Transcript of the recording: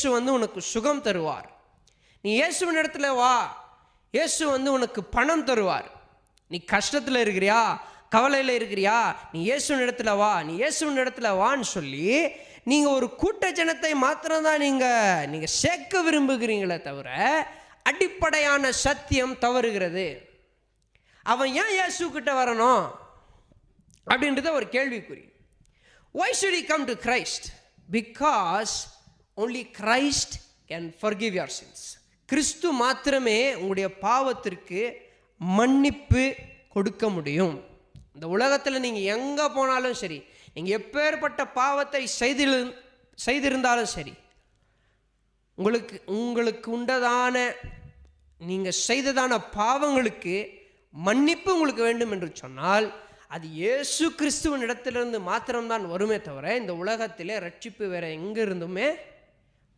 இயேசு உனக்கு சுகம் தருவார். நீ இயேசுவின் இடத்துல வா, இயேசு உனக்கு பணம் தருவார். நீ கஷ்டத்தில் இருக்கிறியா, கவலையில் இருக்கிறியா, நீ இயேசுவின் இடத்துல வா, நீ இயேசுவின் இடத்துல வான்னு சொல்லி நீங்கள் ஒரு கூட்ட ஜனத்தை மாத்திரம்தான் நீங்கள் சேர்க்க விரும்புகிறீங்களே தவிர அடிப்படையான சத்தியம் தவறுகிறது. அவன் ஏன் இயேசு கிட்ட வரணும் அப்படின்றத ஒரு கேள்விக்குறி. Why should he come to Christ? Because only Christ can forgive your sins. கிறிஸ்து மாத்திரமே உங்களுடைய பாவத்திற்கு மன்னிப்பு கொடுக்க முடியும். இந்த உலகத்தில் நீங்கள் எங்கே போனாலும் சரி, நீங்கள் எப்பேற்பட்ட பாவத்தை செய்திருந்தாலும் சரி, உங்களுக்கு உண்டதான நீங்கள் செய்ததான பாவங்களுக்கு மன்னிப்பு உங்களுக்கு வேண்டும் என்று சொன்னால் அது இயேசு கிறிஸ்துவின் இடத்திலிருந்து மாத்திரம்தான் வருமே தவிர இந்த உலகத்திலே ரட்சிப்பு வேற எங்கிருந்துமே